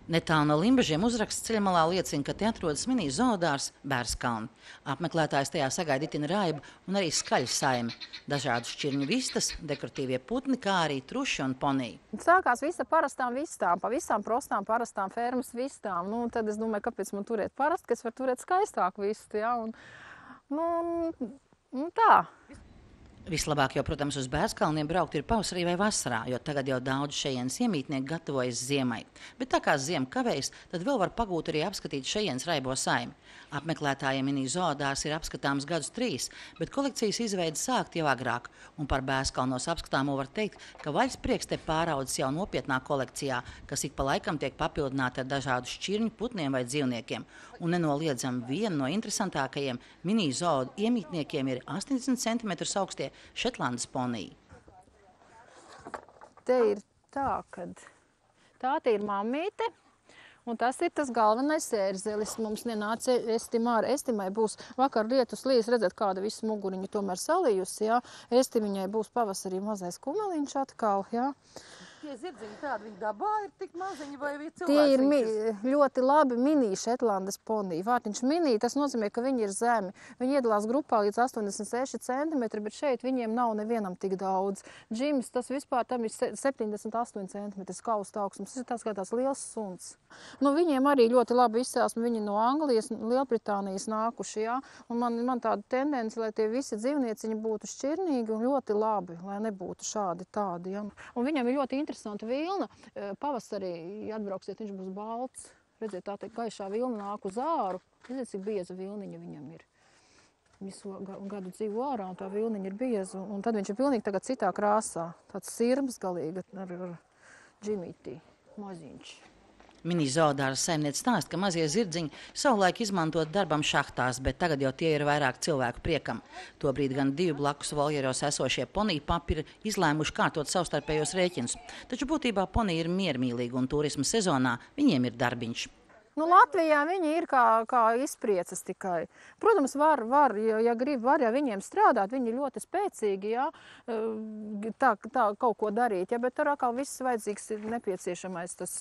Netālu no Limbažiem uzraksts ceļamalā liecina, ka te atrodas mini zoodārs Bērskalni. Apmeklētājs tajā sagaida itin raibu un arī skaļu saimi. Dažādu šķirņu vistas, dekoratīvie putni, kā arī truši un poniji. Sākās visa parastām vistām, pa visām prostām parastām fermas vistām. Nu, tad es domāju, kāpēc man turēt parastu, ka es varu turēt skaistāku vistu. Ja? Tā. Vislabāk jau, protams, uz Bērskalniem braukt ir pavasarī vai vasarā, jo tagad jau daudz šejienes iemītnieki gatavojas ziemai. Bet tā kā ziema kavējas, tad vēl var pagūt arī apskatīt šejienes raibo saimi. Apmeklētājiem mini zoodārs ir apskatāms gadus 3, bet kolekcijas izveide sākt jau agrāk. Un par Bērskalnos apskatāmo var teikt, ka vaļsprieks te pāraudzis jau nopietnā kolekcijā, kas ik pa laikam tiek papildināta ar dažādu šķirņu, putniem vai dzīvniekiem. Un nenoliedzami viena no interesantākajiem mini zoodu iemītniekiem ir 80 cm augstie Šetlandes poniji. Te ir tā, ka tā ir mammīte, un tas ir tas galvenais ērzelis. Mums nenāca Estimāra. Estimai būs vakar lietus līs, redzēt, kāda visu muguriņu tomēr salījusi. Ja? Estimiņai būs pavasarī mazais kumeliņš atkal. Ja? Tie zirdziņi tādi, viņi dabā ir tik maziņi vai cilvēki? Tie ir ļoti labi mini Šetlandes poniji. Vārtiņš mini, tas nozīmē, ka viņi ir zemi. Viņi iedalās grupā līdz 86 cm, bet šeit viņiem nav nevienam tik daudz. Džims, tas vispār tam ir 78 cm kausta augstums. Tas ir tāds kā tās liels suns. Nu, viņiem arī ļoti labi izcelsme. Viņi no Anglijas, Lielbritānijas nākuši, jā. Un man tāda tendence, lai tie visi dzīvnieciņi būtu šķirnīgi un ļoti labi, lai nebūtu šādi tādi, jā. Un viņam ir ļoti interesanta vilna. Pavasarī, ja atbrauksiet, viņš būs balts. Redziet, tā te gaišā vilna nāk uz āru. Redziet, cik bieza vilniņa viņam ir. Visu gadu dzīvo ārā, un tā vilniņa ir bieza. Un tad viņš ir pilnīgi tagad citā krāsā. Tāds sirbs galīgi ar džimītī, maziņš. Mini zoodāra saimniece stāsta, ka mazie zirdziņi savulaik izmantot darbam šahtās, bet tagad jau tie ir vairāk cilvēku priekam. Tobrīd gan 2 blakus voljeros esošie poniju papi ir izlēmuši kārtot savstarpējos rēķinus. Taču būtībā poniji ir miermīlīgi un turisma sezonā viņiem ir darbiņš. Nu, Latvijā viņi ir kā izpriecas tikai. Protams, var, ja grib, var, ja viņiem strādāt, viņi ir ļoti spēcīgi, ja, tā kaut ko darīt, ja, bet tur atkal viss vajadzīgs ir nepieciešamais tas,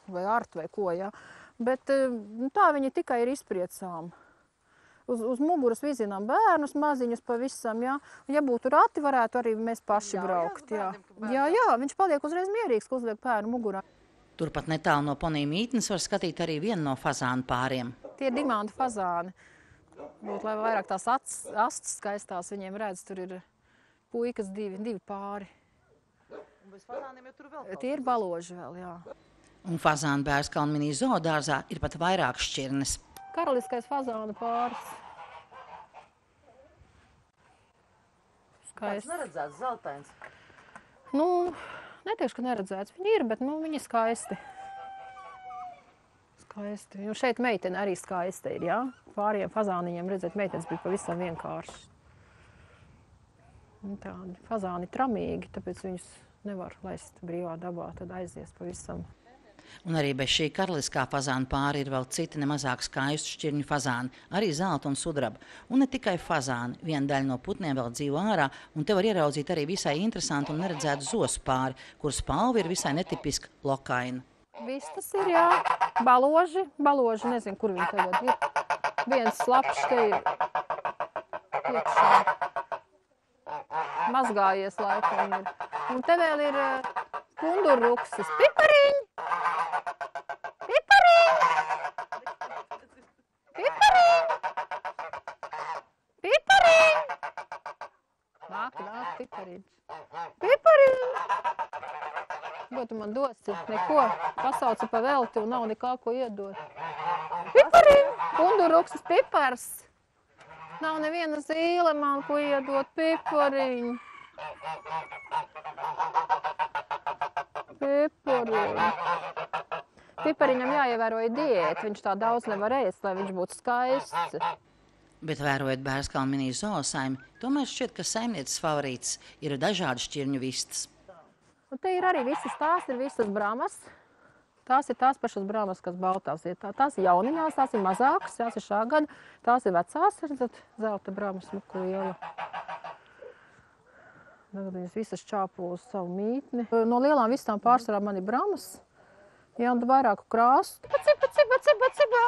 vai art vai ko, ja. Bet tā viņi tikai ir izpriecām. Uz muguras vizinām bērnus maziņus pavisam, ja. Ja būtu rati, varētu arī mēs paši braukt, ja. Jā, viņš paliek uzreiz mierīgs, ka uzliek bērnu mugurā. Turpat netālu no poniju mītnes var skatīt arī vienu no fazānu pāriem. Tie ir dimantu fazāni. Būtu, lai vairāk tās astes skaistās viņiem redz, tur ir puikas divi pāri. Un bez fazāniem jau tur vēl kaut Tie ir baloži vēl, jā. Un fazānu Bērskalnu mini zoodārzā ir pat vairāk šķirnes. Karaliskais fazānu pāris. Kāds neredzēts zeltains? Nu, neteikšu, ka neredzēts. Viņi ir, bet viņi ir skaisti. Skaisti. Un šeit meitene arī skaista ir, jā. Pāriem fazāniņiem redzēt, meitenes bija pavisam vienkārši. Tādi fazāni tramīgi, tāpēc viņus nevar laist brīvā dabā, tad aizies pavisam. Un arī bez šī karaliskā fazāna pāri ir vēl citi nemazāk skaistu šķirņu fazāni, arī zelta un sudraba. Un ne tikai fazāni, viena daļa no putniem vēl dzīvo ārā, un te var ieraudzīt arī visai interesantu un neredzētu zosu pāri, kuras spalva ir visai netipiska lokaina. Vistas ir, jā. Baloži, nezinu, kur viņi tagad ir. Viens slapšs te ir iekšā. Mazgājies laikam ir. Un te vēl ir kundurruksis. Pipariņ! Nāk, pipariņš. Ko tu man dosi? Neko. Pasauci pa velti un nav nekā, ko iedot. Pipariņ! Kundurruksis pipars. Nav neviena zīle man, ko iedot. Pipariņ. Pipariņam jāievēro diēta. Viņš tā daudz nevar ēst, lai viņš būtu skaists. Bet vērojot Bērskalnu mini zoosaimi, tomēr šķiet, ka saimnieces favorīts ir dažādi šķirņu vistas. Un te ir arī tās ir visas bramas. Tās ir tās pašas bramas, kas baltās ir. Tās ir jauniņās, tās ir mazākas, tās ir šā gada. Tās ir vecās, redzat, zelta bramas smuku liela. Tagad viņas visas čāpo uz savu mītni. No lielām vistām pārsvarā man ir bramas. Jā, un vairāku krāsu. Cibā.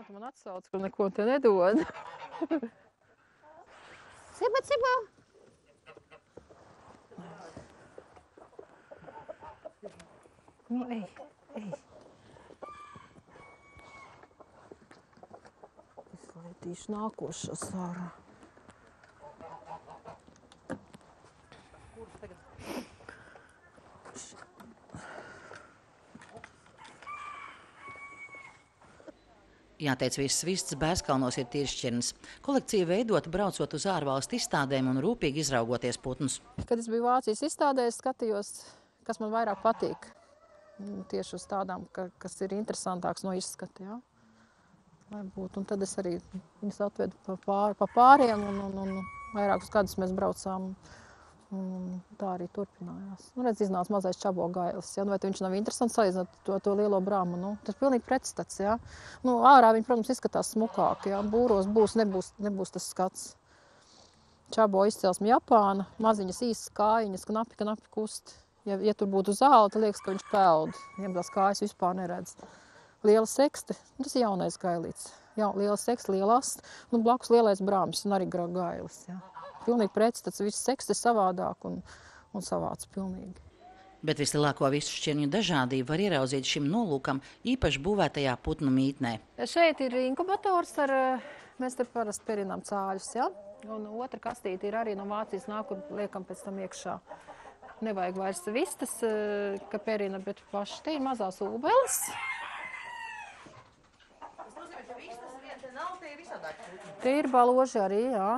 Tu man atsauc, ka neko te nedod. Cibā. Nu, ej. Izlaidīšu nākošo sārā. Jāteic, visas vistas Bērskalnos ir tiršķirnes. Kolekcija veidota braucot uz ārvalstu izstādēm un rūpīgi izraugoties putnus. Kad es biju Vācijas izstādē, es skatījos, kas man vairāk patīk. Tieši uz tādām, kas ir interesantāks no izskata, jā. Lai būtu. Un tad es arī viņas atvedu pa pāriem un vairākus gadus mēs braucām. Tā arī turpinājās. Redz, iznāca mazais čabo gailis. Ja? Vai viņš nav interesants salīdzināt to lielo brāmu? Nu, tas ir pilnīgi pretstats. Ja? Nu, ārā viņi, protams, izskatās smukāk. Ja? Būros nebūs tas skats. Čabo izcelsme Japāna, maziņas īsas kājiņas, knapi kust. Ja tur būtu zāle, tad liekas, ka viņš peld. Viņam tās kājas vispār neredz. Liela sekste, tas ir jaunais gailīts. Liela sekste, lielās, nu, blakus lielais brāmis un arī gailis. Ja? Pilnīgi pretstats, viss sekste savādāk un savāds pilnīgi. Bet vislielāko visu šķirņu dažādību var ieraudzīt šim nolūkam īpaši būvētajā putnu mītnē. Šeit ir inkubators, mēs te parasti perinām cāļus, ja? Un otra kastīte ir arī no Vācijas nāk, kur liekam pēc tam iekšā. Nevajag vairs vistas, ka perina, bet paši te ir mazās ūbeles. Tas nozīmē, ka vistas vien te nav, te ir visādāk putni. Te ir baloži arī, jā.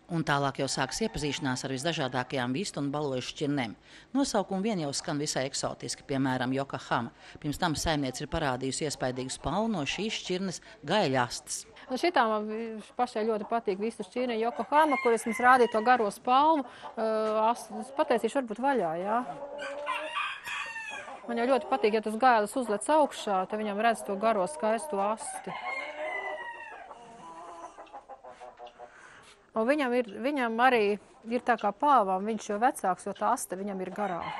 Un tālāk jau sāks iepazīšanās ar visdažādākajām vistu un baložu šķirnēm. Nosaukumi vien jau skan visai eksotiski, piemēram, Yokohama. Pirms tam saimniece ir parādījusi iespaidīgu spalvu no šīs šķirnes gaļastas. Šitā man pašai ļoti patīk visu šķirne Yokohama, kur es mums rādīju to garo spalvu. Es pateicīšu varbūt vaļā, jā. Man jau ļoti patīk, ja tas gailis uzlec augšā, tad viņam redz to garo skaisto asti. Un viņam arī ir tā kā pāvām, viņš jau vecāks, jo tā aste viņam ir garāka.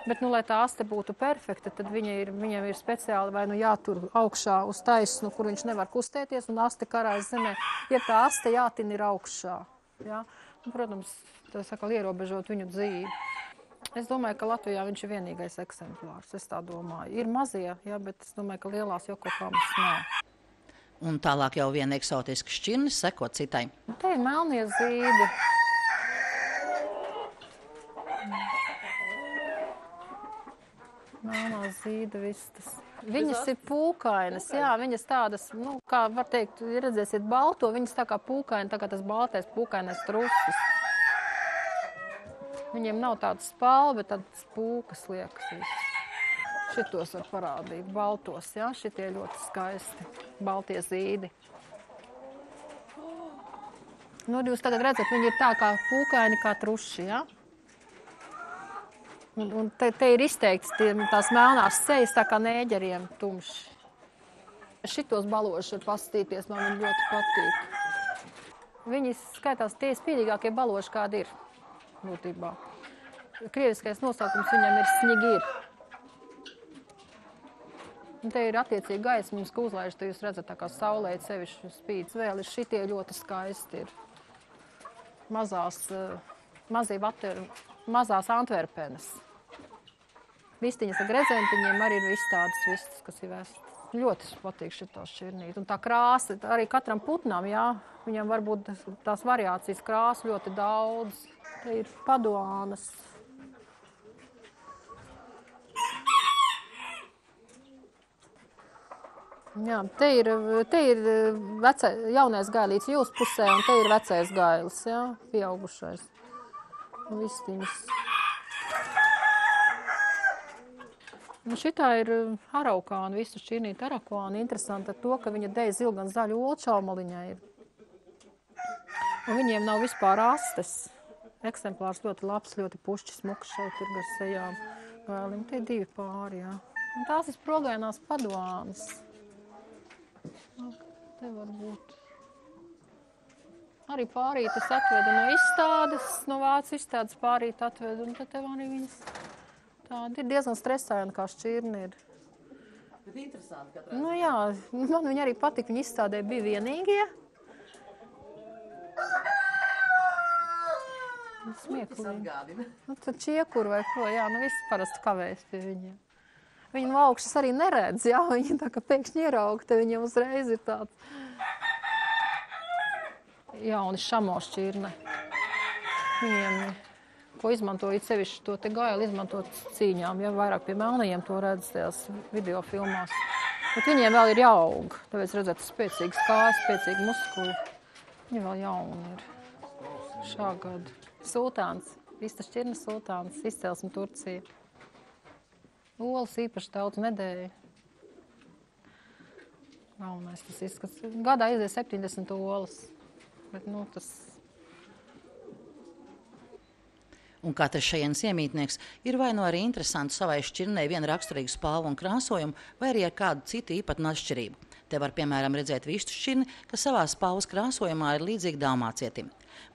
Bet, lai tā aste būtu perfekta, tad viņam ir speciāli vai jātur augšā uz taisnu, kur viņš nevar kustēties, un aste karājas zemē. Ja tā aste jātina ir augšā. Ja? Un, protams, tas atkal ierobežot viņu dzīvi. Es domāju, ka Latvijā viņš ir vienīgais eksemplārs, es tā domāju. Ir mazie, ja, bet es domāju, ka lielās Yokohamas nav. Un tālāk jau viena eksotiska šķirne seko citai. Te ir melnie zīdi. Melnās zīda vistas. Viņas ir pūkainas, jā, viņas tādas, kā var teikt, redzēsiet balto, viņas tā kā pūkaini, tā kā tas baltais pūkainais trusis. Viņiem nav tāda spalva, bet tādas pūkas liekas visas. Šitos var parādīt, baltos, jā, šitie ļoti skaisti, baltie zīdi. Jūs tagad redzat, viņi ir tā kā pūkaini, kā truši, jā. Un te ir izteikts tās melnās sejas, tā kā nēģeriem tumši. Šitos baložus var pastīties, man viņi ļoti patīk. Viņi skaitās tie spīdīgākie baloži, kādi ir, būtībā. Krieviskais nosaukums viņam ir sņigir. Un te ir attiecīgi gaismas, ka uzlaiž, te jūs redzat, tā kā saulē sevišķi spīd. Vēl ir šitie ļoti skaisti ir. Mazās Antverpenes. Vistiņas ar grezentiņiem arī ir viss tādas vistas, kas ir vestas. Ļoti patīk šitā šķirnīt. Un tā krāsa, arī katram putnam, jā, viņam varbūt tās variācijas krāsa ļoti daudz. Te ir paduānas. Jā, te ir jaunais gailīts jūsu pusē, un te ir vecais gailis, jā, pieaugušais. Vistiņas. Šitā ir araukāna, visu šķirnīta araukāna. Interesanti ar to, ka viņa dēļ zilgan zaļu olu čaumaliņā ir. Un viņiem nav vispār astes. Eksemplārs ļoti labs, ļoti pušķi smuks šeit ir gar sejām. Gailim, te ir divi pāri, jā. Un tās ir sprogēnās paduānas. Te var būt. Arī pārītes atvedu no izstādes, no vācu izstādes pārīti atvedu, un tad tev arī viņas tādi ir diezgan stresēni, kā šķirni ir. Bet interesanti katrā. Nu jā, man viņi arī patika, viņi izstādē bija vienīgie. Smieklīgi. Nu, tad čiekuru vai ko, jā, nu viss parasti kavējas pie viņiem. Viņi no augšas arī neredz, jā, viņi tā kā pēkšņi ierauga, te viņiem uzreiz ir tāds jauni šamo šķirne. Viņiem, ko izmantoja sevišķi to te gailu, izmantot cīņām, ja vairāk pie melnajiem to redz tajās video filmās. Bet viņiem vēl ir jāaug, tāpēc redzēt spēcīgas kājas, spēcīgi muskuļi. Viņi vēl jauni ir šā gada. Sultāns, vista šķirne sultāns, izcelsme Turcija. Olas īpaši daudz nedēļa. Galvenais tas izskats. Gadā aizies 70 olas. Bet, nu, tas... Un katrs šajienas iemītnieks ir vai nu arī interesanti savai šķirnei vienu raksturīgu spalvu un krāsojumu, vai arī ar kādu citu īpatnu atšķirību. Te var, piemēram, redzēt vistu šķirni, kas savā spalvas krāsojumā ir līdzīga dalmācietim.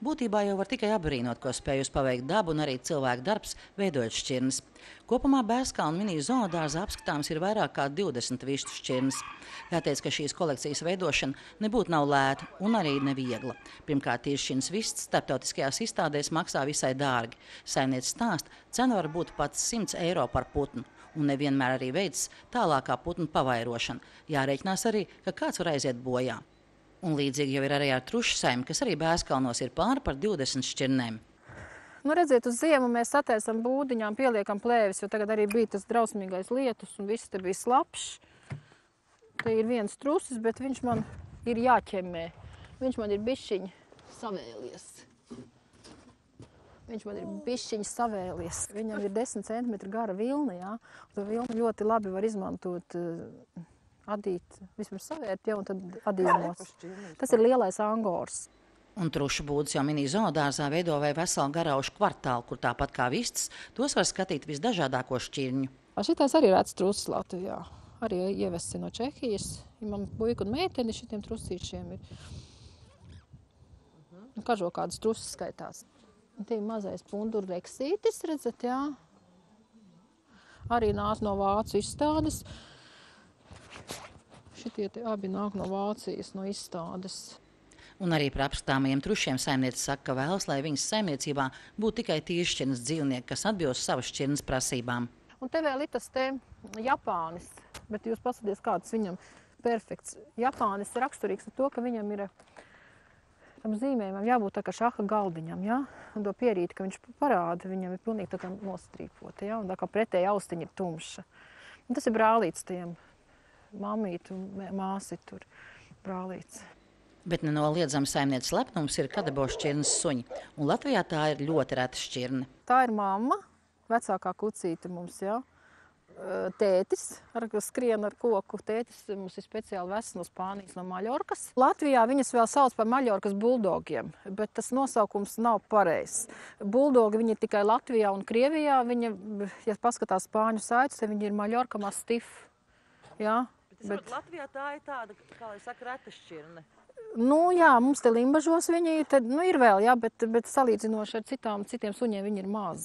Būtībā jau var tikai apbrīnot, ko spējusi paveikt dabu un arī cilvēku darbs, veidojot šķirnes. Kopumā Bērskalna mini zoodārza apskatāms ir vairāk kā 20 vistu šķirnes. Jāteic, ka šīs kolekcijas veidošana nebūtu nav lēta un arī neviegla. Pirmkārt, tīršķirnes vistas starptautiskajās izstādēs maksā visai dārgi. Saimniece stāsta, cena var būt pat 100 eiro par putnu. Un nevienmēr arī veids tālākā putnu pavairošana. Jārēķinās arī, ka kāds var aiziet bojā. Un līdzīgi jau ir arī ar trušu saimi, kas arī Bērskalnos ir pāri par 20 šķirnēm. Nu, redziet, uz ziemu mēs sataisam būdiņām, pieliekam plēvis, jo tagad arī bija tas drausmīgais lietus un viss te bija slapšs. Te ir viens trusis, bet viņš man ir jāķemmē. Viņš man ir bišķiņ savēlies. Viņam ir 10 cm gara vilna, jā. To vilnu ļoti labi var izmantot, adīt, vispirms savērt, ja, un tad adīzmos. Tas ir lielais angors. Un trušu būdas jau mini zoodārzā veido vai veselu garaušu kvartālu, kur tāpat kā vistas, tos var skatīt visdažādāko šķirņu. Šitais arī rēts trusis Latvijā. Arī ievests no Čehijas. Man puika un meiteni šitiem trusīšiem ir. Kažo kādas trusis skaitās. Un tie ir mazais pundurreksītis, redzat, jā. Arī nāk no vācu izstādes. Šitie abi nāk no Vācijas, no izstādes. Un arī par apskatāmajiem trušiem saimniece saka, ka vēlas, lai viņas saimniecībā būtu tikai tīršķirnes dzīvnieki, kas atbilst savas šķirnes prasībām. Un te vēl ir tas te Japānis, bet jūs pasaties, kāds viņam perfekts. Japānis ir raksturīgs ar to, ka viņam ir tam zīmējumam jābūt tā kā šaha galdiņam, ja? Un to pierīti, ka viņš parāda, viņam ir pilnīgi tā kā nostrīpota, ja? Un tā kā pretēji austiņa ir tumša. Un tas ir brālīts tiem mamītu, māsi tur brālīts. Bet nenoliedzami saimnieces lepnums ir kadebo šķirnes suņi, un Latvijā tā ir ļoti reta šķirne. Tā ir mamma, vecākā kucīte mums, jā. Tētis, skrien ar koku. Tētis mums ir speciāli vecs no Spānijas, no Maļorkas. Latvijā viņas vēl sauc par Maļorkas buldogiem, bet tas nosaukums nav pareizs. Buldogi viņi ir tikai Latvijā un Krievijā. Viņa, ja paskatās spāņu saitus, tad viņi ir Maļorka mastif. Jā. Bet Latvijā tā ir tāda, kā lai saka, reta šķirne. Nu, jā, mums te Limbažos viņi ir, tad, nu, ir vēl, jā, bet salīdzinoši ar citiem suņiem viņi ir maz,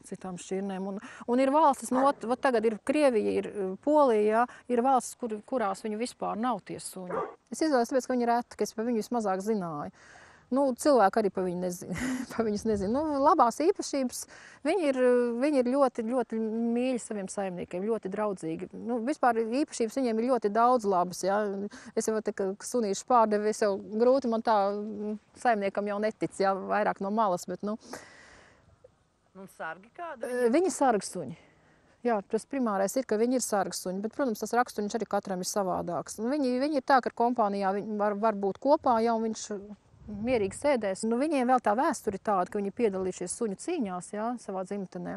citām šķirnēm. Un ir valstis, tagad ir Krievija, ir Polija, jā, ir valstis, kurās viņu vispār nav tie suņi. Es izvēlos tāpēc, ka viņi ir reti, ka es par viņu vismazāk zināju. Nu, cilvēki arī par viņus nezina. Nu, labās īpašības, viņi ir ļoti, ļoti mīļi saviem saimniekiem, ļoti draudzīgi. Nu, vispār īpašības viņiem ir ļoti daudz labas, jā. Es jau te, ka sunīšu pārdevi, es jau grūti man tā saimniekam jau netic, jā, vairāk no malas, bet, nu. Un sargi kādi? Viņi ir sargsuņi. Jā, tas primārais ir, ka viņi ir sargsuņi, bet, protams, tas rakstuņš arī katram ir savādāks. Nu, viņi ir tā, ka ar kompānijā viņi var būt kopā, ja, un viņš mierīgi sēdēs. Nu, viņiem vēl tā vēsture ir tāda, ka viņi piedalījušies suņu cīņās, jā, savā dzimtenē.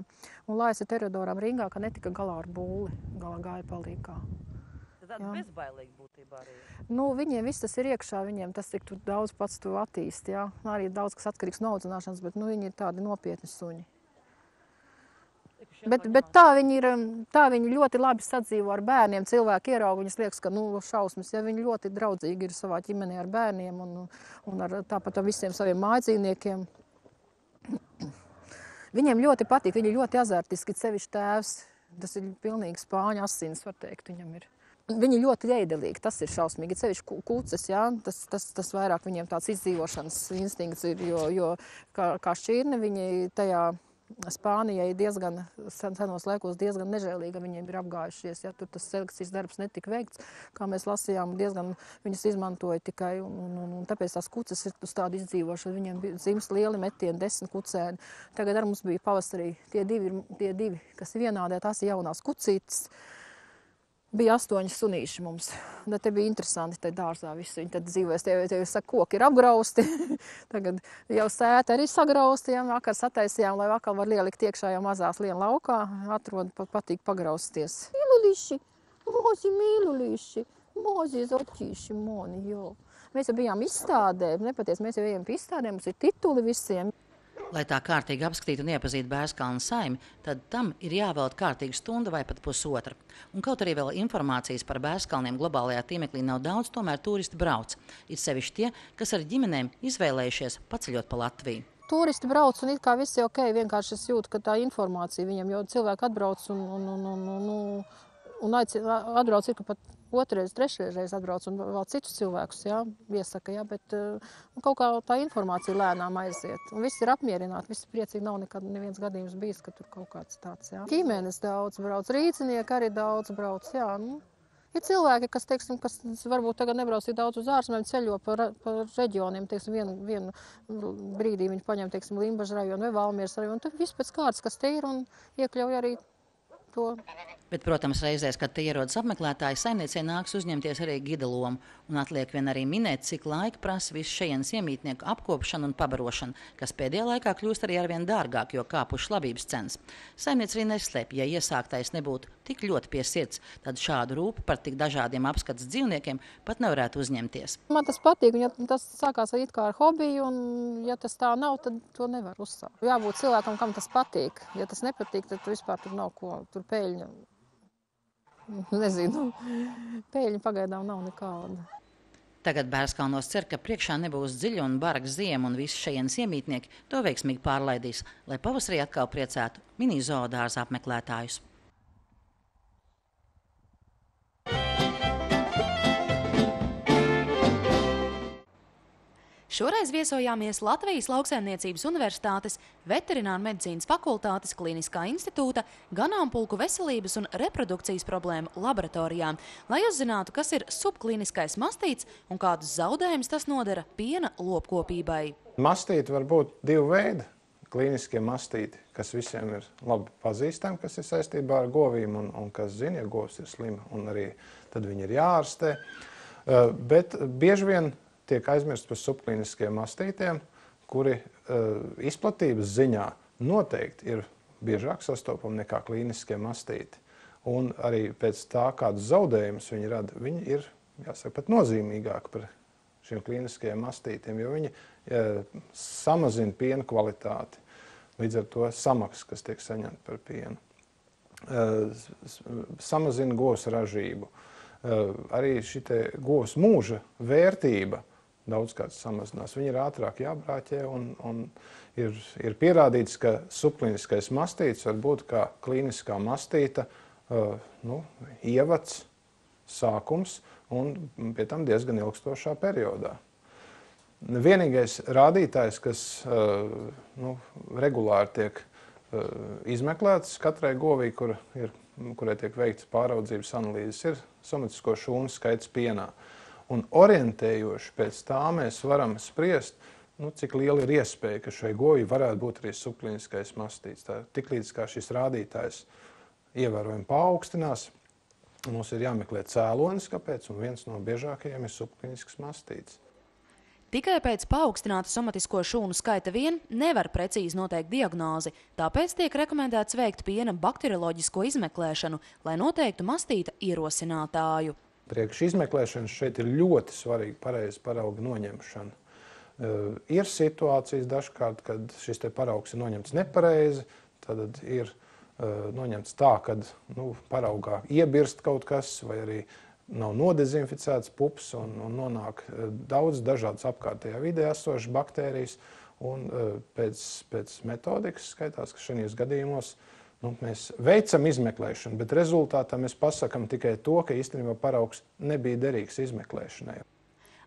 Un Laisa Teredoram Rīgā, ka netika galā ar bulli, galā gāja palīgā. Tad tāda bezbailīga būtībā arī. Nu, viņiem viss tas ir iekšā, viņiem tas tik daudz pats to attīst, jā. Arī daudz, kas atkarīgs no audzināšanas, bet, nu, viņi ir tādi nopietni suņi. Bet tā viņi ļoti labi sadzīvo ar bērniem. Cilvēki ierauga, viņas liekas, ka šausmas, ja viņi ļoti draudzīgi ir savā ģimenē ar bērniem un tāpat ar visiem saviem mājdzīvniekiem. Viņiem ļoti patīk, viņi ļoti azartiski, sevišķi tēvs. Tas ir pilnīgi spāņu asins, var teikt, viņam ir. Viņi ļoti iedelīgi, tas ir šausmīgi. Sevišķi kuces, ja? Tas vairāk viņiem tāds izdzīvošanas instinkts ir, jo kā šķirne viņi tajā Spānijai diezgan senos laikos diezgan nežēlīga viņiem ir apgājušies. Ja? Tur tas selekcijas darbs netika veikts, kā mēs lasījām, diezgan viņas izmantoja tikai. Un tāpēc tās kuces ir uz tādu izdzīvošanu. Viņiem bija dzims lieli metieni, 10 kucēni. Tagad ar mums bija pavasarī tie divi, kas ir vienādē, tās ir jaunās kucītes. Bija 8 sunīši mums. Te bija interesanti, te dārzā visi. Viņi tad dzīvojas, tie saka, koki ir apgrausti. Tagad jau sēta arī sagrausti, ja vakar sataisījām, lai vakar var lielikt iekšā jau mazās lienu laukā. Atrod, patīk pagrausties. Mīluliši, mozi zotīši, moni, jo. Mēs jau bijām izstādē, nepaties, mēs jau ejam pie izstādēm, mums ir tituli visiem. Lai tā kārtīgi apskatītu un iepazītu Bērzkalna saimi, tad tam ir jāvelta kārtīga stunda vai pat pusotra. Un kaut arī vēl informācijas par Bērzkalniem globālajā tīmeklī nav daudz, tomēr turisti brauc. Ir sevišķi tie, kas ar ģimenēm izvēlējušies paceļot pa Latviju. Turisti brauc un it kā viss ir ok, vienkārši es jūtu, ka tā informācija viņam, jo cilvēki atbrauc un atbrauc ir, ka pat otrais, trešreiz atbrauc un vēl citus cilvēkus, jā, iesaka, jā, bet kaut kā tā informācija lēnām aiziet. Un viss ir apmierināti, viss ir priecīgi, nav nekad neviens gadījums bijis, ka tur kaut kāds tāds, jā. Ģimenes daudz brauc, rīcinieki arī daudz brauc, jā, Ir cilvēki, kas, teiksim, kas varbūt tagad nebrauc tik daudz uz ārzemēm, ceļo pa reģioniem, teiksim, vienu brīdī viņi paņem, teiksim, Limbažu rajonu vai Valmieras rajonu, tad viss pēc kārtas, kas te ir un iekļauj arī to. Bet, protams, reizēs, kad te ierodas apmeklētāji, saimniecei nāks uzņemties arī gida lomu. Un atliek vien arī minēt, cik laika prasa visu šejienes iemītnieku apkopšanu un pabarošanu, kas pēdējā laikā kļūst arī arvien dārgāk, jo kāpušas labības cenas. Saimniece arī neslēp, ja iesāktais nebūtu tik ļoti pie sirds, tad šādu rūpi par tik dažādiem apskates dzīvniekiem pat nevarētu uzņemties. Man tas patīk, ja tas sākās it kā ar hobiju, un ja tas tā nav, tad to nevar uzsākt. Jābūt cilvēkam, kam tas patīk. Ja tas nepatīk, tad vispār tur nav ko, tur peļņa. Nezinu, pēļņa pagaidām nav nekāda. Tagad Bērzkalnos cer, ka priekšā nebūs dziļa un barga ziema un visi šejienes iemītnieki to veiksmīgi pārlaidīs, lai pavasarī atkal priecētu mini zoodārza apmeklētājus. Šoreiz viesojāmies Latvijas Lauksaimniecības Universitātes Veterināru medicīnas fakultātes Kliniskā institūta ganāmpulku veselības un reprodukcijas problēmu laboratorijā, lai uzzinātu, kas ir subkliniskais mastīts un kādus zaudējumus tas nodara piena lopkopībai. Mastīti var būt divu veidu. Klīniskie mastīti, kas visiem ir labi pazīstami, kas ir saistībā ar govīm un kas zina, ja govs ir slima, un arī tad viņi ir jāārstē. Bet bieži vien tiek aizmirst par subklīniskiem mastītiem, kuri izplatības ziņā noteikti ir biežāk sastopami nekā klīniskie mastīti. Un arī pēc tā, kādus zaudējumus viņi rada, viņi ir, jāsaka, pat nozīmīgāki par šiem klīniskajiem mastītiem, jo viņi samazina piena kvalitāti, līdz ar to samaksu, kas tiek saņemta par pienu. Samazina govs ražību. Arī šitie govs mūža vērtība daudzkārt samazinās. Viņi ir ātrāk jābrāķē un ir pierādīts, ka subkliniskais mastīts var būt kā kliniskā mastīta ievads, sākums un pie tam diezgan ilgstošā periodā. Vienīgais rādītājs, kas regulāri tiek izmeklēts katrai govī, kurai tiek veikts pāraudzības analīzes, ir somatisko šūnu skaits pienā. Un orientējoši pēc tā mēs varam spriest, cik liela ir iespēja, ka šai govī varētu būt arī subkliniskais mastīts. Tiklīdz kā šis rādītājs ievērojami paaugstinās, mums ir jāmeklē cēlonis, kāpēc, un viens no biežākajiem ir subklinisks mastīts. Tikai pēc paaugstināta somatisko šūnu skaita vien nevar precīzi noteikt diagnozi, tāpēc tiek rekomendēts veikt piena bakterioloģisko izmeklēšanu, lai noteiktu mastīta ierosinātāju. Priekš izmeklēšanas šeit ir ļoti svarīga pareiza parauga noņemšana. Ir situācijas dažkārt, kad šis te paraugs ir noņemts nepareizi, tad ir noņemts tā, kad paraugā iebirst kaut kas, vai arī nav nodezinficēts pups un nonāk daudz dažādas apkārtējā vidē esošas baktērijas. Un pēc metodikas skaitās, ka šajos gadījumos mēs veicam izmeklēšanu, bet rezultātā mēs pasakam tikai to, ka īstenībā paraugs nebija derīgs izmeklēšanai.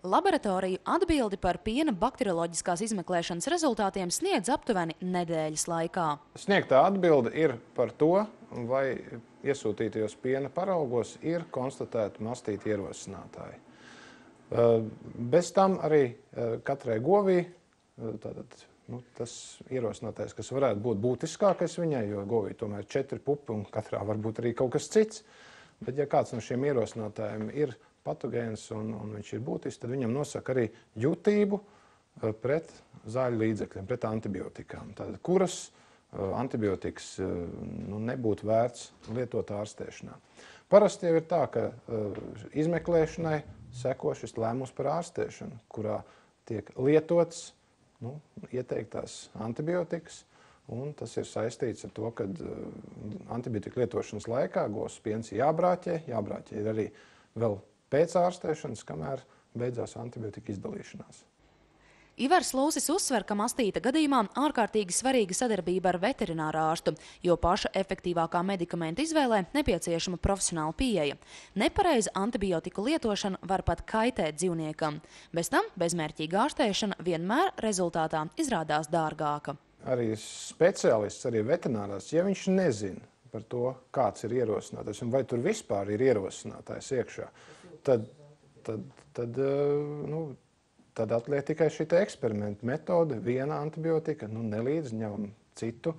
Laboratoriju atbildi par piena bakterioloģiskās izmeklēšanas rezultātiem sniedz aptuveni nedēļas laikā. Sniegtā atbilde ir par to, vai iesūtītajos piena paraugos ir konstatēti mastīti ierosinātāji. Bez tam arī katrai govī, tas ierosinātājs, kas varētu būt būtiskākais viņai, jo govī tomēr 4 pupi un katrā var būt arī kaut kas cits, bet ja kāds no šiem ierosinātājiem ir patogēns un viņš ir būtisks, tad viņam nosaka arī jutību pret zāļu līdzekļiem, pret antibiotikām. Tātad, kuras antibiotikas nebūtu vērts lietot ārstēšanā. Parasti jau ir tā, ka izmeklēšanai seko šis lēmums par ārstēšanu, kurā tiek lietots ieteiktās antibiotikas, un tas ir saistīts ar to, ka antibiotika lietošanas laikā govs piens jābrāķē ir arī vēl pēc ārstēšanas, kamēr beidzās antibiotika izdalīšanās. Ivars Lūsis uzsver, ka mastīta gadījumā ārkārtīgi svarīga sadarbība ar veterinārā ārstu, jo paša efektīvākā medikamenta izvēlē nepieciešama profesionāla pieeja. Nepareiza antibiotiku lietošana var pat kaitēt dzīvniekam. Bez tam bezmērķīga ārstēšana vienmēr rezultātā izrādās dārgāka. Arī speciālists, arī veterinārās, ja viņš nezina par to, kāds ir ierosinātājs un vai tur vispār ir ierosinātājs iekšā, tad atliek tikai šī eksperimenta metode, viena antibiotika, nelīdz ņemam citu,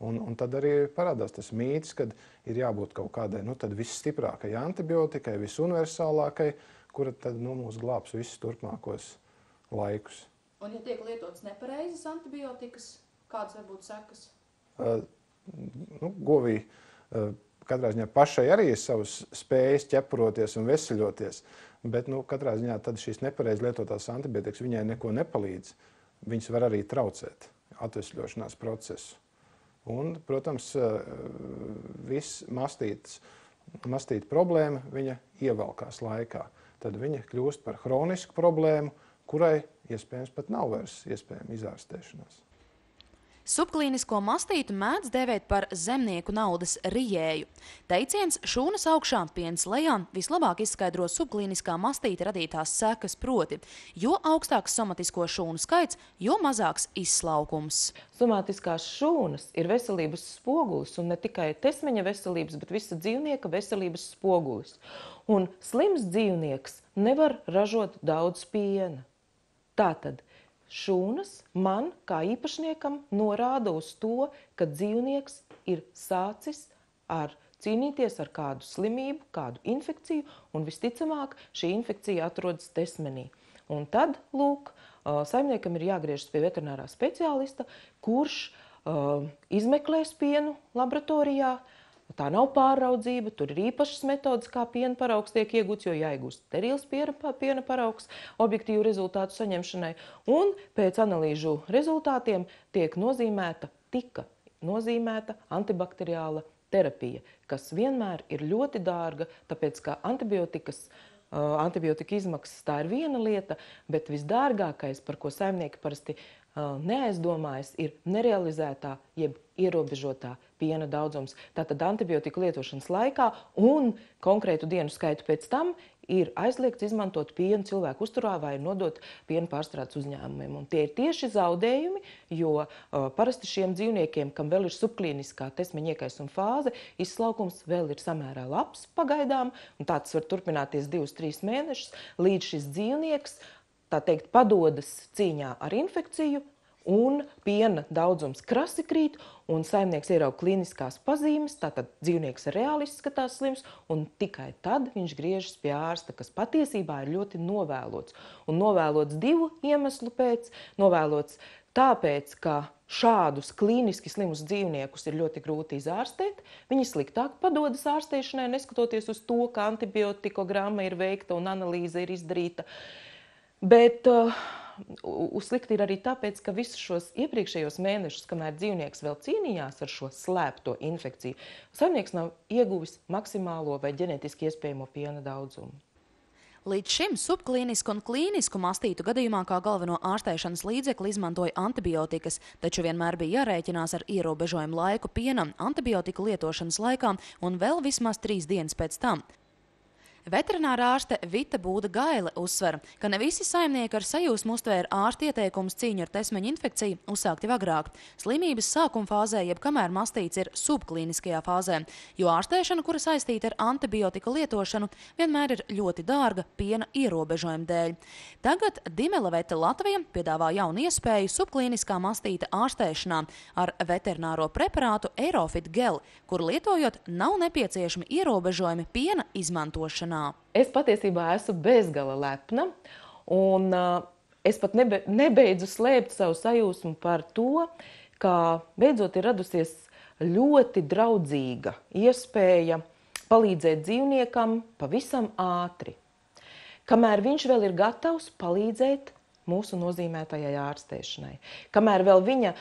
un tad arī parādās tas mīts, kad ir jābūt kaut kādai, tad visstiprākai antibiotikai, visuniversālākai, kura tad mūs glābs visus turpmākos laikus. Un ja tiek lietotas nepareizas antibiotikas, kādas var būt sekas? Govī katrā ziņā pašai arī ir savas spējas ķepuroties un veseļoties, bet katrā ziņā tad šīs nepareizi lietotās antibiotikas viņai neko nepalīdz. Viņas var arī traucēt atvesļošanās procesu. Un, protams, viss mastīta problēma viņa ievelkās laikā. Tad viņa kļūst par hronisku problēmu, kurai iespējams pat nav vairs iespējama izārstēšanās. Subklīnisko mastītu mēdz dēvēt par zemnieku naudas rijēju. Teiciens šūnas augšā, piens lejā vislabāk izskaidro subklīniskā mastīta radītās sekas proti, jo augstāks somatisko šūnu skaits, jo mazāks izslaukums. Somatiskās šūnas ir veselības spogulis, un ne tikai tesmeņa veselības, bet visa dzīvnieka veselības spogulis. Un slims dzīvnieks nevar ražot daudz piena. Tātad šūnas man, kā īpašniekam, norāda uz to, ka dzīvnieks ir sācis cīnīties ar kādu slimību, kādu infekciju, un visticamāk šī infekcija atrodas tesmenī. Un tad, lūk, saimniekam ir jāgriežas pie veterinārā speciālista, kurš izmeklēs pienu laboratorijā. Tā nav pārraudzība, tur ir īpašas metodas, kā piena paraugs tiek iegūts, jo jāiegūst sterils piena paraugs objektīvu rezultātu saņemšanai. Un pēc analīžu rezultātiem tika nozīmēta antibakteriāla terapija, kas vienmēr ir ļoti dārga, tāpēc ka antibiotika izmaksas tā ir viena lieta, bet visdārgākais, par ko saimnieki parasti neaizdomājas, ir nerealizētā jeb ierobežotā piena daudzums. Tātad antibiotiku lietošanas laikā un konkrētu dienu skaitu pēc tam ir aizliegts izmantot pienu cilvēku uzturā vai nodot piena pārstrādes uzņēmumiem. Un tie ir tieši zaudējumi, jo parasti šiem dzīvniekiem, kam vēl ir subklīniskā tesmeņa iekaisuma fāze, izslaukums vēl ir samērā labs pagaidām, un tā tas var turpināties 2-3 mēnešus, līdz šis dzīvnieks, tā teikt, padodas cīņā ar infekciju, un piena daudzums krasi krīt, un saimnieks ierauga klīniskās pazīmes, tātad dzīvnieks reāli izskatās slims, un tikai tad viņš griežas pie ārsta, kas patiesībā ir ļoti novēlots. Un novēlots 2 iemeslu pēc. Novēlots tāpēc, ka šādus klīniski slimus dzīvniekus ir ļoti grūti izārstēt. Viņi sliktāk padodas ārstēšanai, neskatoties uz to, ka antibiotikogramma ir veikta un analīze ir izdarīta. Bet slikti ir arī tāpēc, ka visus šos iepriekšējos mēnešus, kamēr dzīvnieks vēl cīnījās ar šo slēpto infekciju, saimnieks nav ieguvis maksimālo vai ģenētiski iespējamo piena daudzumu. Līdz šim subklīnisku un klīnisku mastītu gadījumā kā galveno ārstēšanas līdzekli izmantoja antibiotikas, taču vienmēr bija jārēķinās ar ierobežojumu laiku pienam antibiotiku lietošanas laikā un vēl vismaz 3 dienas pēc tam. Veterinārā ārste Vita Būda Gaile uzsver, ka ne visi saimnieki ar sajūsmu uztvēra ārsta ieteikumus cīņu ar tesmeņu infekciju uzsākt jau agrāk, slimības sākuma fāzē, jeb kamēr mastīts ir subklīniskajā fāzē, jo ārstēšana, kura saistīta ar antibiotika lietošanu, vienmēr ir ļoti dārga piena ierobežojuma dēļ. Tagad Dimelavete Latvija piedāvā jaunu iespēju subklīniskā mastīta ārstēšanā ar veterināro preparātu Aerofit Gel, kur lietojot nav nepieciešami ierobežojumi piena izmantošanā. Es patiesībā esmu bezgala lepna, un es pat nebeidzu slēpt savu sajūsmu par to, ka beidzot ir radusies ļoti draudzīga iespēja palīdzēt dzīvniekam pavisam ātri, kamēr viņš vēl ir gatavs palīdzēt mūsu nozīmētajai ārstēšanai, kamēr vēl viņa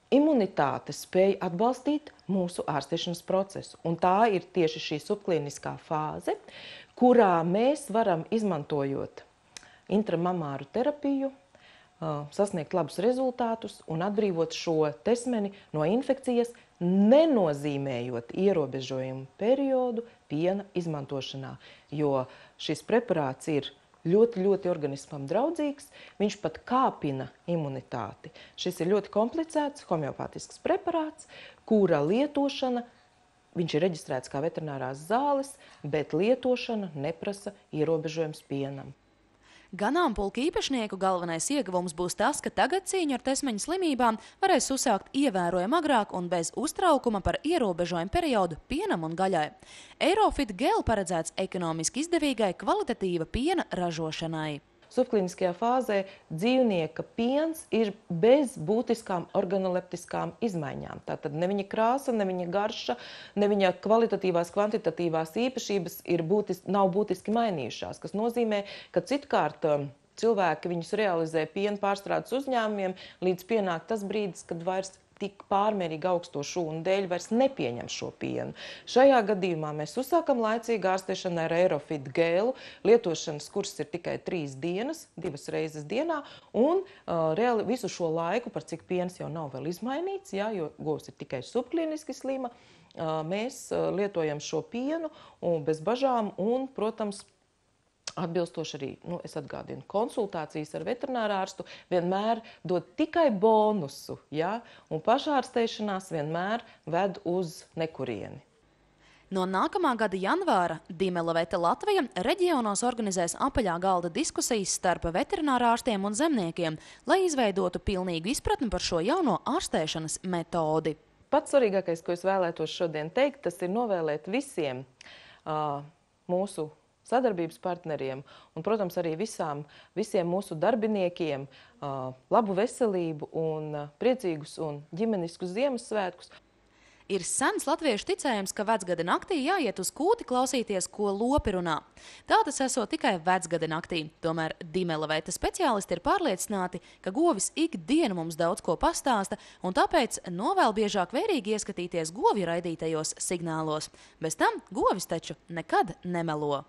imunitāte spēja atbalstīt mūsu ārstēšanas procesu. Un tā ir tieši šī subklīniskā fāze, kurā mēs varam, izmantojot intramamāru terapiju, sasniegt labus rezultātus un atbrīvot šo tesmeni no infekcijas, nenozīmējot ierobežojumu periodu piena izmantošanā, jo šis preparāts ir ļoti organismam draudzīgs, viņš pat kāpina imunitāti. Šis ir ļoti komplicēts homeopātisks preparāts, kura lietošana, viņš ir reģistrēts kā veterinārās zāles, bet lietošana neprasa ierobežojums pienam. Ganāmpulka īpašnieku galvenais ieguvums būs tas, ka tagad cīņu ar tesmeņu slimībām varēs uzsākt ievērojami agrāk un bez uztraukuma par ierobežojumu periodu pienam un gaļai. Aerofit Gel paredzēts ekonomiski izdevīgai kvalitatīva piena ražošanai. Subklīniskajā fāzē dzīvnieka piens ir bez būtiskām organoleptiskām izmaiņām. Tātad ne viņa krāsa, ne viņa garša, ne viņa kvalitatīvās, kvantitatīvās īpašības nav būtiski mainījušās, kas nozīmē, ka citkārt cilvēki viņus realizē piena pārstrādes uzņēmumiem, līdz pienāk tas brīdis, kad vairs tik pārmērīgi augsto šūnu dēļ vairs nepieņem šo pienu. Šajā gadījumā mēs uzsākam laicīgu ārstēšanu ar Aerofit Gelu. Lietošanas kurs ir tikai 3 dienas, 2 reizes dienā, un reāli visu šo laiku, par cik piens jau nav vēl izmainīts, jo govs ir tikai subklīniski slima, mēs lietojam šo pienu bez bažām un, protams, atbilstoši arī, es atgādinu, konsultācijas ar veterinārārstu vienmēr dod tikai bonusu, un pašārstēšanās vienmēr ved uz nekurieni. No nākamā gada janvāra Dimelavete Latvija reģionos organizēs apaļā galda diskusijas starp veterinārārstiem un zemniekiem, lai izveidotu pilnīgu izpratni par šo jauno ārstēšanas metodi. Pats svarīgākais, ko es vēlētos šodien teikt, tas ir novēlēt visiem mūsu sadarbības partneriem un, protams, arī visiem mūsu darbiniekiem labu veselību un priecīgus un ģimeniskus Ziemassvētkus. Ir sens latviešu ticējums, ka vecgada naktī jāiet uz kūti klausīties, ko lopi runā. Tā tas esot tikai vecgada naktī. Tomēr Dimelavete speciālisti ir pārliecināti, ka govis ikdienu mums daudz ko pastāsta, un tāpēc novēl biežāk vērīgi ieskatīties govju raidītajos signālos. Bez tam govis taču nekad nemelo.